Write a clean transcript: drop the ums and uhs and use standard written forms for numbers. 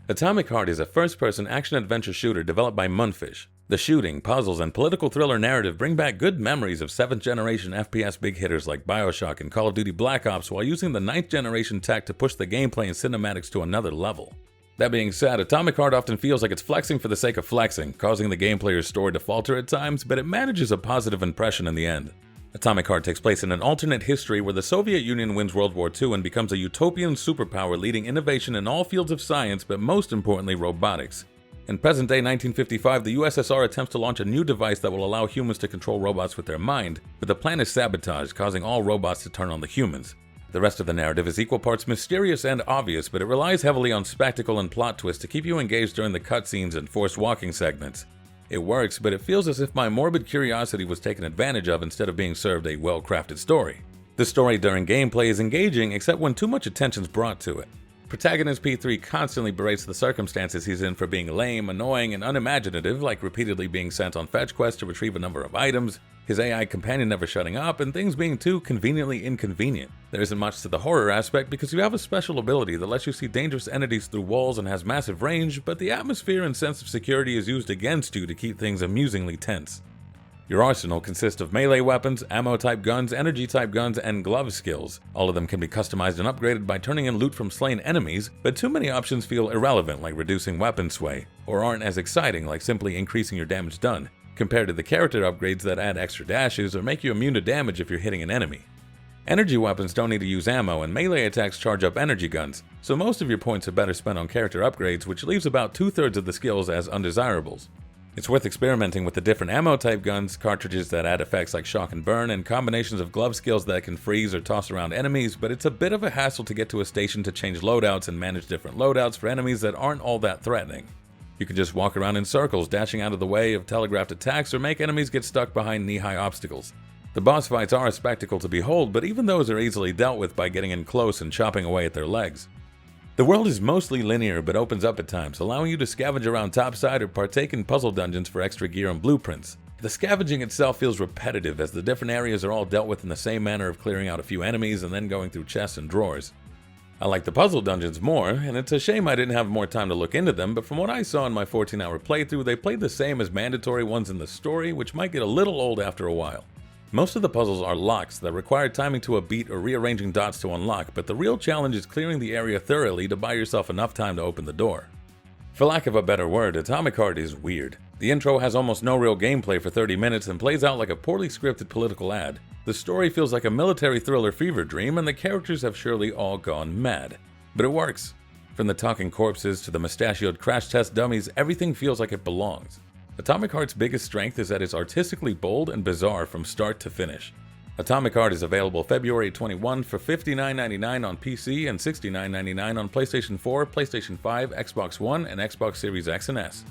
Atomic Heart is a first-person action-adventure shooter developed by Munfish. The shooting, puzzles, and political thriller narrative bring back good memories of 7th-generation FPS big hitters like BioShock and Call of Duty Black Ops while using the 9th-generation tech to push the gameplay and cinematics to another level. That being said, Atomic Heart often feels like it's flexing for the sake of flexing, causing the game player's story to falter at times, but it manages a positive impression in the end. Atomic Heart takes place in an alternate history where the Soviet Union wins World War II and becomes a utopian superpower leading innovation in all fields of science, but most importantly robotics. In present-day 1955, the USSR attempts to launch a new device that will allow humans to control robots with their mind, but the plan is sabotaged, causing all robots to turn on the humans. The rest of the narrative is equal parts mysterious and obvious, but it relies heavily on spectacle and plot twists to keep you engaged during the cutscenes and forced walking segments. It works, but it feels as if my morbid curiosity was taken advantage of instead of being served a well-crafted story. The story during gameplay is engaging, except when too much attention is brought to it. Protagonist P3 constantly berates the circumstances he's in for being lame, annoying, and unimaginative, like repeatedly being sent on fetch quests to retrieve a number of items, his AI companion never shutting up, and things being too conveniently inconvenient. There isn't much to the horror aspect because you have a special ability that lets you see dangerous entities through walls and has massive range, but the atmosphere and sense of security is used against you to keep things amusingly tense. Your arsenal consists of melee weapons, ammo-type guns, energy-type guns, and glove skills. All of them can be customized and upgraded by turning in loot from slain enemies, but too many options feel irrelevant, like reducing weapon sway, or aren't as exciting, like simply increasing your damage done, compared to the character upgrades that add extra dashes or make you immune to damage if you're hitting an enemy. Energy weapons don't need to use ammo, and melee attacks charge up energy guns, so most of your points are better spent on character upgrades, which leaves about 2/3 of the skills as undesirables. It's worth experimenting with the different ammo-type guns, cartridges that add effects like shock and burn, and combinations of glove skills that can freeze or toss around enemies, but it's a bit of a hassle to get to a station to change loadouts and manage different loadouts for enemies that aren't all that threatening. You can just walk around in circles, dashing out of the way of telegraphed attacks, or make enemies get stuck behind knee-high obstacles. The boss fights are a spectacle to behold, but even those are easily dealt with by getting in close and chopping away at their legs. The world is mostly linear but opens up at times, allowing you to scavenge around topside or partake in puzzle dungeons for extra gear and blueprints. The scavenging itself feels repetitive as the different areas are all dealt with in the same manner of clearing out a few enemies and then going through chests and drawers. I like the puzzle dungeons more, and it's a shame I didn't have more time to look into them, but from what I saw in my 14-hour playthrough, they played the same as mandatory ones in the story, which might get a little old after a while. Most of the puzzles are locks that require timing to a beat or rearranging dots to unlock, but the real challenge is clearing the area thoroughly to buy yourself enough time to open the door. For lack of a better word, Atomic Heart is weird. The intro has almost no real gameplay for 30 minutes and plays out like a poorly scripted political ad. The story feels like a military thriller fever dream, and the characters have surely all gone mad. But it works. From the talking corpses to the mustachioed crash test dummies, everything feels like it belongs. Atomic Heart's biggest strength is that it's artistically bold and bizarre from start to finish. Atomic Heart is available February 21 for $59.99 on PC and $69.99 on PlayStation 4, PlayStation 5, Xbox One, and Xbox Series X and S.